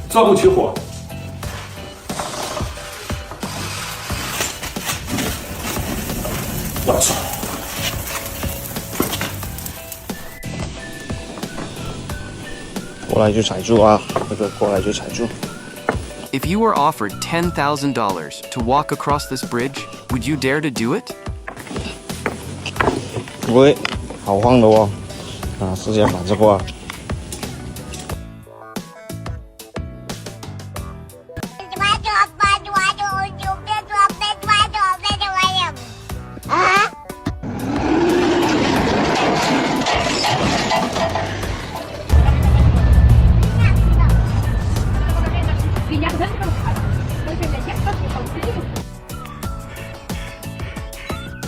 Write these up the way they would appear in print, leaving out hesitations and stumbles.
钻不起火。我操！过来就踩住啊！这个过来就踩住。 If you were offered $10,000 to walk across this bridge, would you dare to do it? 喂，好晃的哦！啊，直接反着过啊。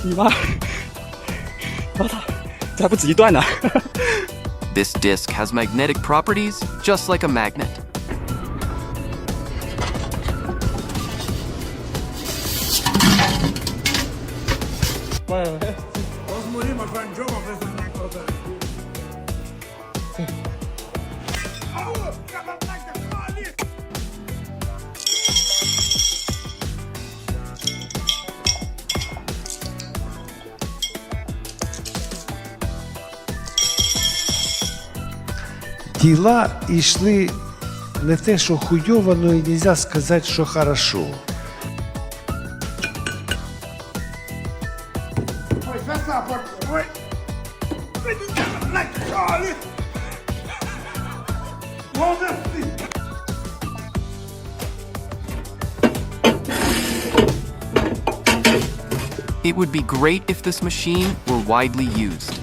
你妈！我操，这还不止一段呢！ This disc has magnetic properties, just like a magnet. Діла йшли не те, що хуйово, но і нельзя сказати, що хорошо. It would be great if this machine were widely used.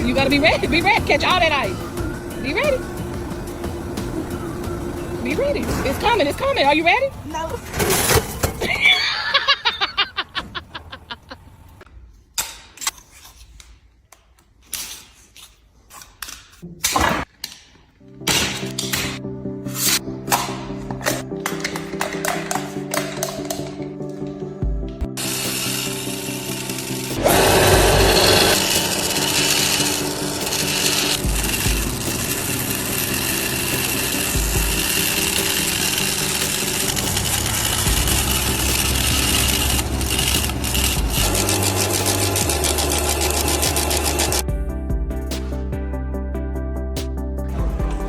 You gotta be ready. Be ready. Catch all that ice. Be ready. Be ready. It's coming. It's coming. Are you ready? No.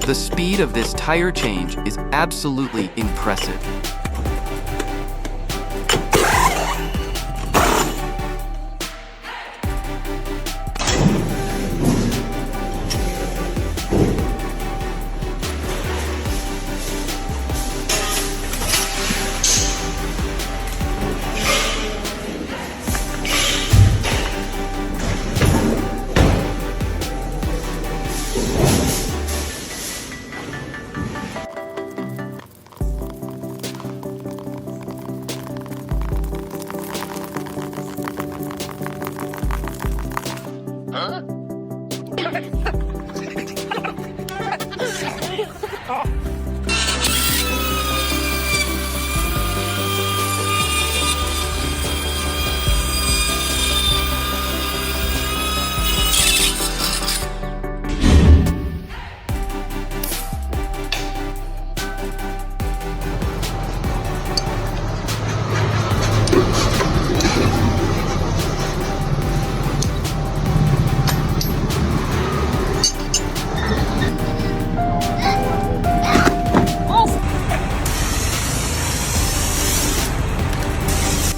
The speed of this tire change is absolutely impressive.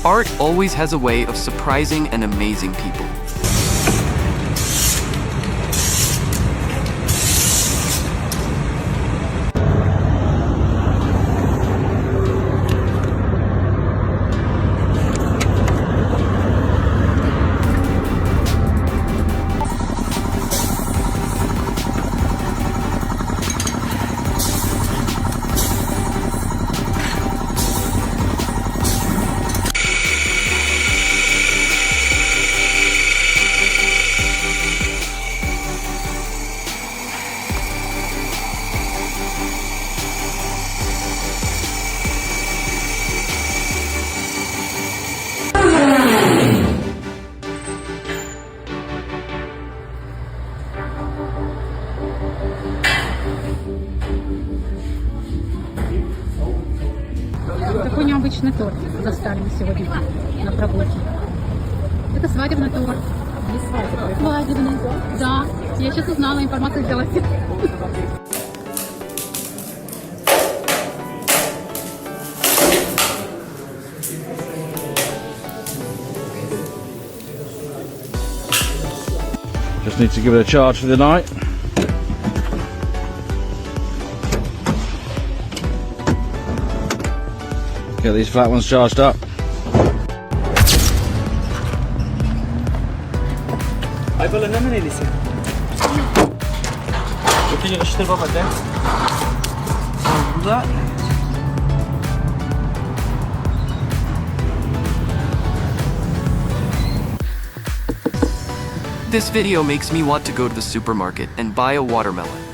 Art always has a way of surprising and amazing people. такой необычный торт достали мы сегодня на прогулке. Это свадебный торт. Свадебный, да. Я сейчас узнала, информацию взяла. Just need to give it a charge for the night. Get these flat ones charged up. Ay balığına mı nelisi? Öteki yarıştır baba de. Burada This video makes me want to go to the supermarket and buy a watermelon.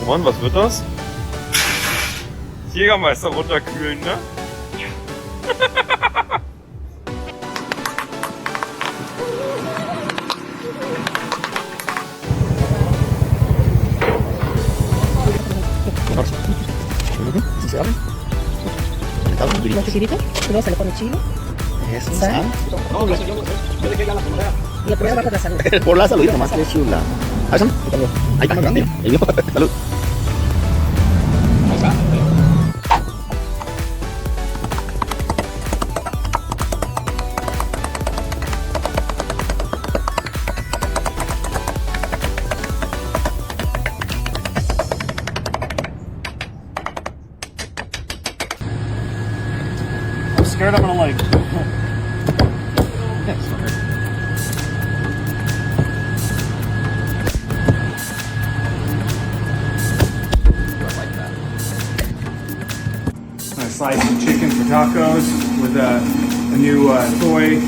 Mann, was wird das? Jägermeister runterkühlen, ne? Los chiquititos, luego se le pone chile, sal, y el primero va por la salud. Por la salud, nomás que es chula. ¿Ah, son? Ahí está más grande. Salud. I'm scared I'm gonna like. I sliced some chicken for tacos with a new toy.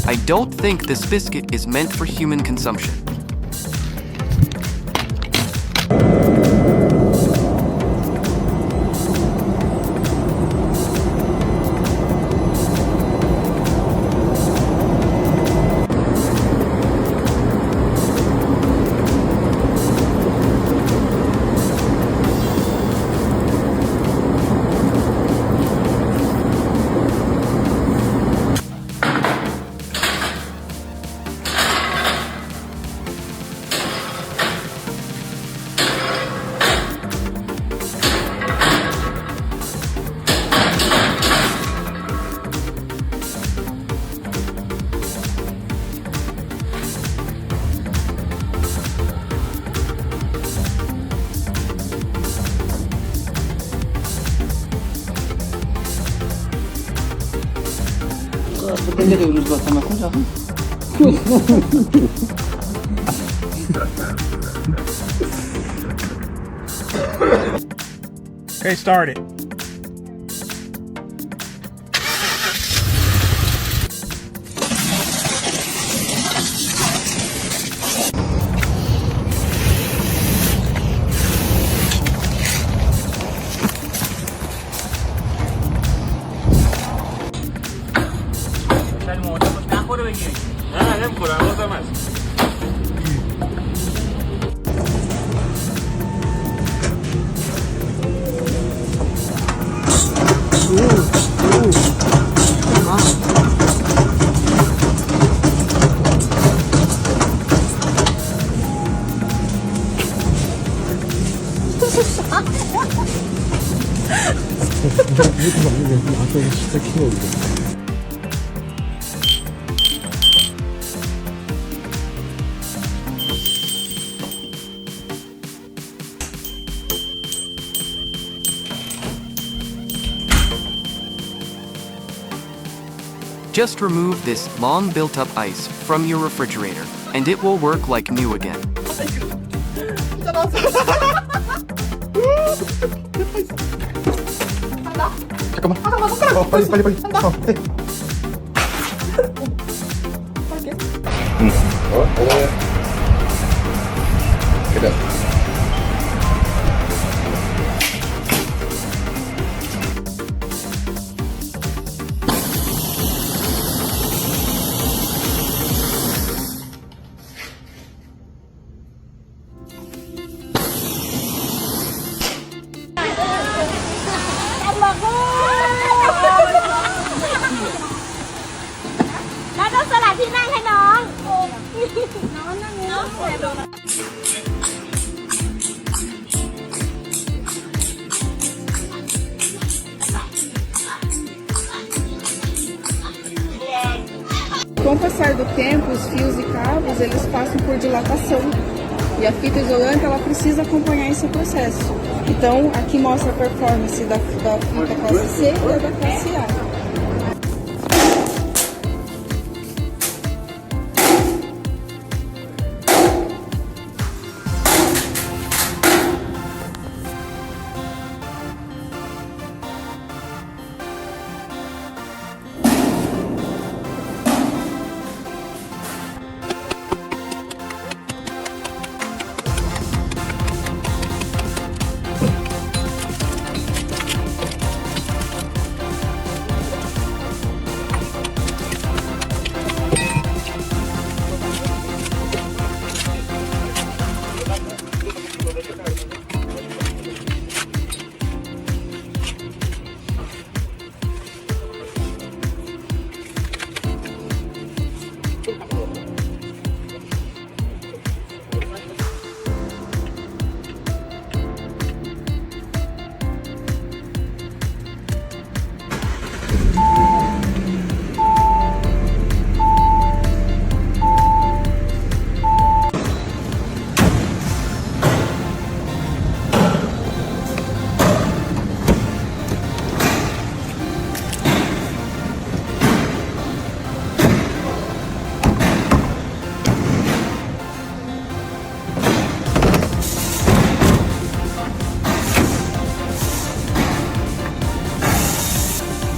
I don't think this biscuit is meant for human consumption. Okay, start it. Just remove this long built-up ice from your refrigerator, and it will work like new again. 빨리 빨리 빨리. Com o passar do tempo, os fios e cabos, eles passam por dilatação. E a fita isolante, ela precisa acompanhar esse processo. Então, aqui mostra a performance da fita classe C e da classe A.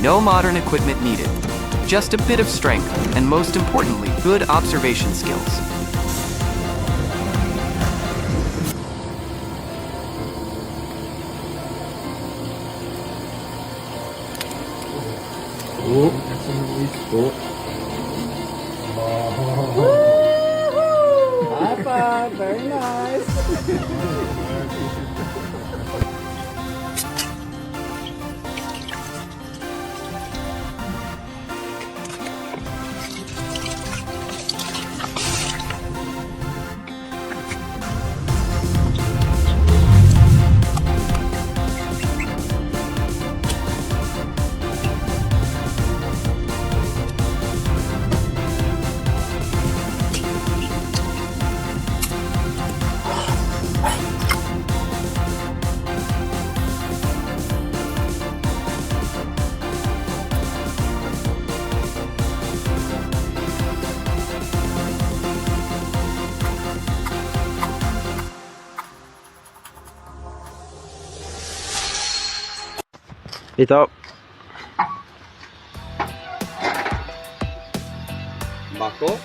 No modern equipment needed. Just a bit of strength, and most importantly, good observation skills. High five, very nice. Listo. Bajo.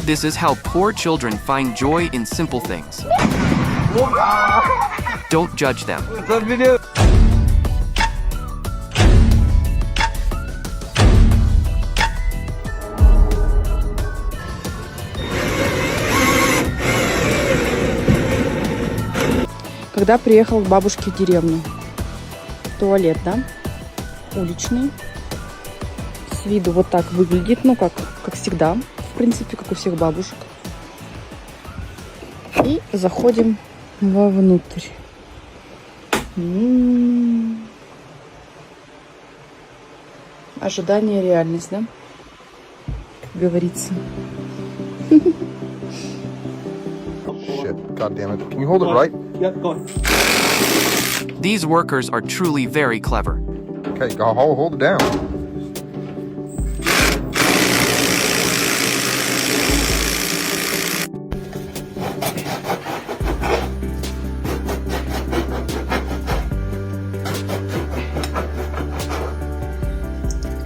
This is how poor children find joy in simple things. Don't judge them. Когда приехал к бабушке в деревню. Туалет, да? Уличный. С виду вот так выглядит, ну как всегда, в принципе, как у всех бабушек. И заходим вовнутрь. Ожидание, реальность, да? Как говорится. Shit, God damn it. Can you hold it right? These workers are truly very clever. Okay, go hold it down.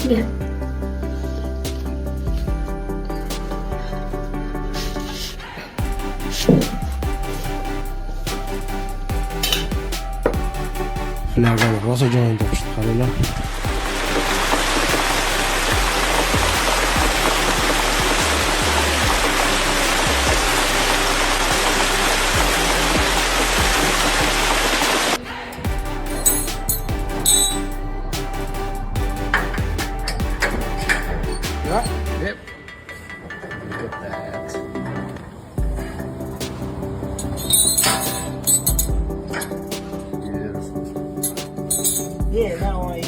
Yeah. Nagano rosa joint yapıştı karıyla. Yep. Look at that. Yeah, now I